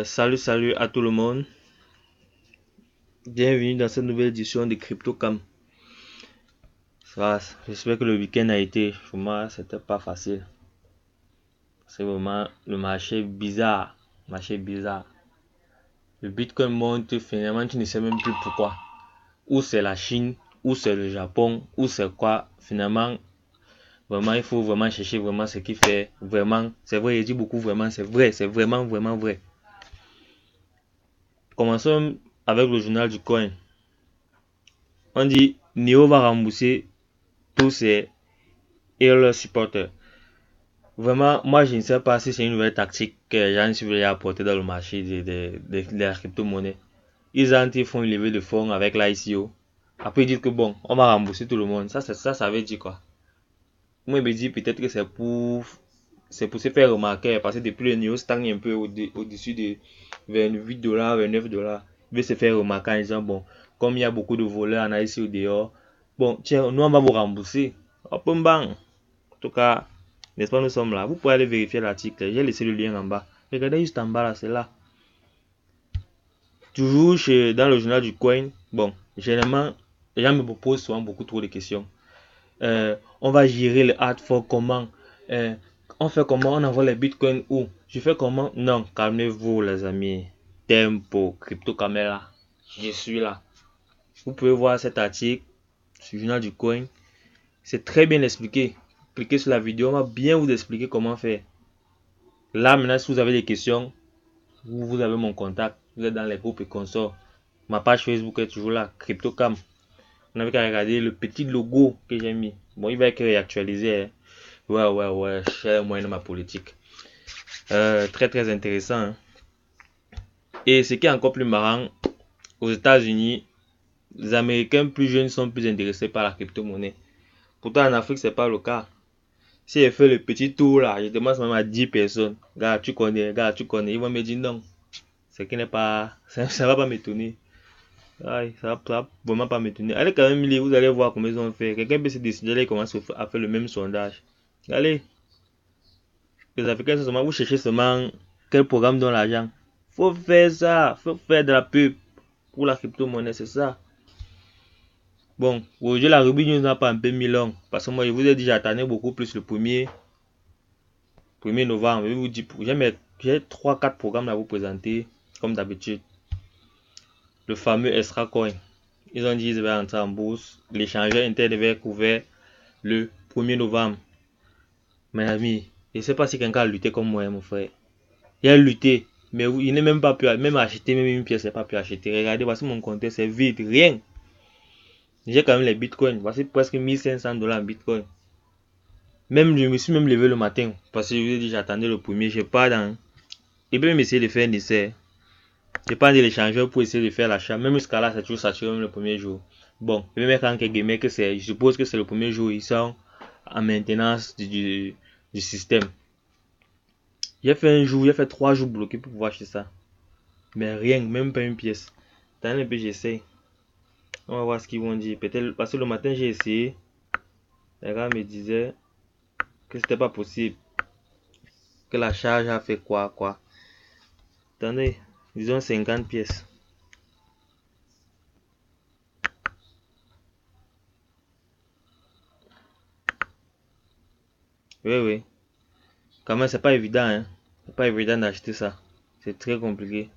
Salut à tout le monde. Bienvenue dans cette nouvelle édition de CryptoCam. J'espère que le week-end a été, pour moi, c'était pas facile. C'est vraiment le marché bizarre. Le Bitcoin monte, finalement, tu ne sais même plus pourquoi. Ou c'est la Chine, ou c'est le Japon, ou c'est quoi. Finalement, vraiment, il faut vraiment chercher vraiment ce qui fait. Vraiment, c'est vrai, il dit beaucoup vraiment, c'est vrai, c'est vraiment vrai. Commençons avec le journal du coin. On dit Neo va rembourser tous ses early supporters. Vraiment, moi je ne sais pas si c'est une nouvelle tactique que les gens veulent apporter dans le marché de la crypto-monnaie. Ils font une levée de fonds avec l'ICO. Après ils disent que bon, on va rembourser tout le monde. Ça veut dire quoi? Moi je me dis peut-être que c'est pour se faire remarquer parce que depuis le Neo stagne un peu au-dessus de 28 dollars, 29 dollars. Il veut se faire remarquer en disant bon, comme il y a beaucoup de voleurs en ICO dehors, bon, tiens, nous on va vous rembourser. Hop, bang. En tout cas, n'est-ce pas, nous sommes là. Vous pouvez aller vérifier l'article. J'ai laissé le lien en bas. Regardez juste en bas là, c'est là. Toujours dans le journal du coin. Bon, généralement, les gens me proposent souvent beaucoup trop de questions. On va gérer le hard fork comment? On fait comment? On envoie les bitcoins où? Je fais comment? Non, calmez-vous les amis. Tempo, crypto caméra. Je suis là. Vous pouvez voir cet article sur le journal du coin. C'est très bien expliqué. Cliquez sur la vidéo, on va bien vous expliquer comment faire. Là, maintenant, si vous avez des questions, vous avez mon contact. Vous êtes dans les groupes et consorts. Ma page Facebook est toujours là, CryptoCam. Vous n'avez qu'à regarder le petit logo que j'ai mis. Bon, il va être réactualisé. Hein. Ouais, j'ai moyen de ma politique. Très intéressant. Hein. Et ce qui est encore plus marrant, aux États-Unis, les Américains plus jeunes sont plus intéressés par la crypto-monnaie. Pourtant, en Afrique, c'est pas le cas. Si je fais le petit tour là, je demande même à 10 personnes. Gars, tu connais. Ils vont me dire non. Ce qui n'est pas. Ça va pas m'étonner. Ça va vraiment pas m'étonner. Allez quand même lire, vous allez voir comment ils ont fait. Quelqu'un peut se décider, allez commencer à faire le même sondage. Allez. Les Africains, seulement, vous cherchez seulement quel programme donne l'argent. Faut faire ça. Faut faire de la pub pour la crypto-monnaie, c'est ça. Bon, aujourd'hui, la rubrique nous n'a pas un peu mis long. Parce que moi, je vous ai dit, j'attendais beaucoup plus le 1er novembre. Je vais vous dire, j'ai 3-4 programmes à vous présenter, comme d'habitude. Le fameux Extra Coin. Ils ont dit qu'ils avaient entrer en bourse. L'échangeur interne devait être ouvert le 1er novembre. Mes amis, je ne sais pas si quelqu'un a lutté comme moi, mon frère. Il a lutté, mais il n'est même pas pu même acheter, même une pièce, il n'a pas pu acheter. Regardez, voici mon compte, c'est vide, rien. J'ai quand même les bitcoins. Voici presque 1500 dollars en bitcoin. Je me suis même levé le matin parce que je vous ai dit j'attendais le premier. Je pars dans. Et puis même essayer de faire un essai. Je prends de l'échangeur pour essayer de faire l'achat. Même jusqu'à là, c'est toujours saturé même le premier jour. Bon, je vais mettre en quelques guillemets que je suppose que c'est le premier jour. Ils sont en maintenance du système. J'ai fait 3 jours bloqués pour pouvoir acheter ça. Mais rien, même pas une pièce. Attendez un peu, j'essaie. On va voir ce qu'ils vont dire. Peut-être parce que le matin j'ai essayé. Les gars me disaient que c'était pas possible. Que la charge a fait quoi. Attendez, disons 50 pièces. Oui. Quand même, c'est pas évident, hein. C'est pas évident d'acheter ça. C'est très compliqué.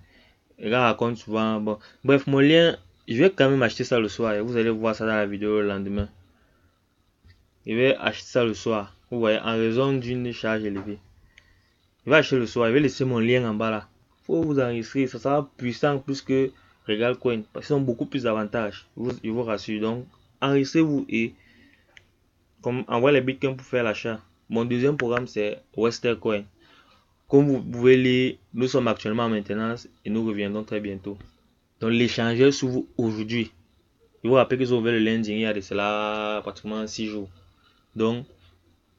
Les gars racontent souvent. Bon. Bref, mon lien, je vais quand même acheter ça le soir. Et vous allez voir ça dans la vidéo le lendemain. Je vais acheter ça le soir. Vous voyez, en raison d'une charge élevée. Je vais acheter le soir. Je vais laisser mon lien en bas là. Faut vous enregistrer. Ça sera puissant plus que Regal Coin. Parce qu'ils ont beaucoup plus d'avantages. Je vous rassure. Donc, enregistrez-vous et envoyez les bitcoins pour faire l'achat. Mon deuxième programme, c'est Western Coin. Comme vous pouvez lire, nous sommes actuellement en maintenance et nous reviendrons très bientôt. Donc, l'échangeur s'ouvre aujourd'hui. Je vous rappelle qu'ils ont ouvert le lundi, il y a de cela pratiquement 6 jours. Donc,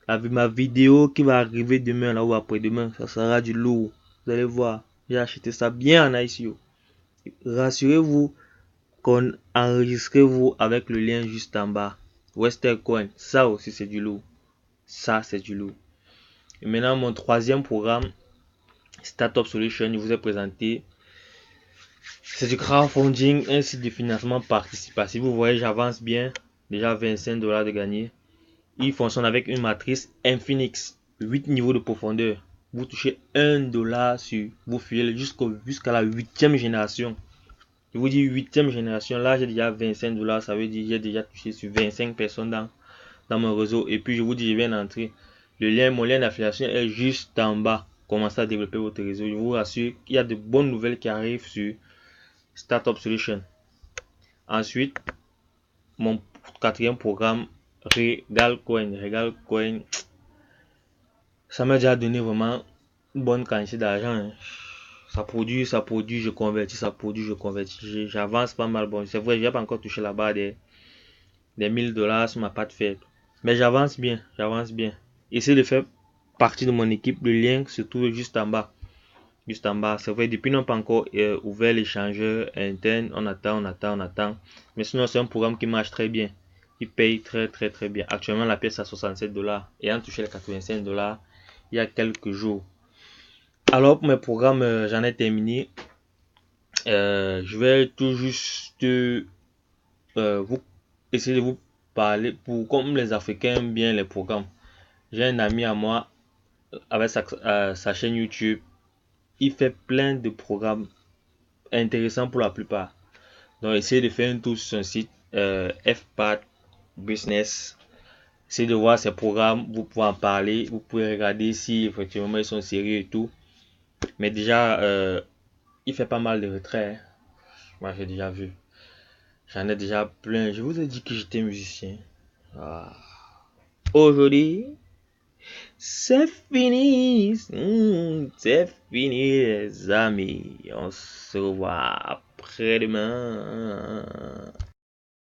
avec ma vidéo qui va arriver demain là ou après-demain, ça sera du lourd. Vous allez voir, j'ai acheté ça bien en ICO. Rassurez-vous qu'on enregistrez-vous avec le lien juste en bas. Western Coin, ça aussi c'est du lourd. Ça c'est du lourd. Et maintenant mon troisième programme, Startup Solution, je vous ai présenté. C'est du crowdfunding, un site de financement participatif. Vous voyez, j'avance bien. Déjà $25 de gagner. Il fonctionne avec une matrice Infinix. 8 niveaux de profondeur. Vous touchez $1 sur vos filiales jusqu'à la 8e génération. Je vous dis 8e génération. Là, j'ai déjà $25. Ça veut dire que j'ai déjà touché sur 25 personnes dans mon réseau. Et puis, je vous dis, je viens d'entrer. Mon lien d'affiliation est juste en bas. Commencez à développer votre réseau. Je vous rassure qu'il y a de bonnes nouvelles qui arrivent sur Startup Solution. Ensuite, mon 4e programme, Regal Coin, ça m'a déjà donné vraiment une bonne quantité d'argent. Ça produit, je convertis, j'avance pas mal. Bon, c'est vrai, je n'ai pas encore touché la barre des $1000 sur ma patte faible. Mais j'avance bien. Essayez de faire partie de mon équipe. Le lien se trouve juste en bas. C'est vrai, depuis n'ont pas encore ouvert l'échangeur interne. On attend. Mais sinon, c'est un programme qui marche très bien. Il paye très bien. Actuellement, la pièce à $67. Et on touché les $85 il y a quelques jours. Alors, pour mes programmes, j'en ai terminé. Je vais tout juste vous essayer de vous parler comme les Africains aiment bien les programmes. J'ai un ami à moi avec sa chaîne YouTube. Il fait plein de programmes intéressants pour la plupart. Donc, essayez de faire un tour sur son site FPAD Business. Essayez de voir ses programmes. Vous pouvez en parler. Vous pouvez regarder si effectivement ils sont sérieux et tout. Mais déjà, il fait pas mal de retraits. Moi, j'ai déjà vu. J'en ai déjà plein. Je vous ai dit que j'étais musicien. Aujourd'hui, c'est fini. C'est fini, les amis. On se revoit après-demain.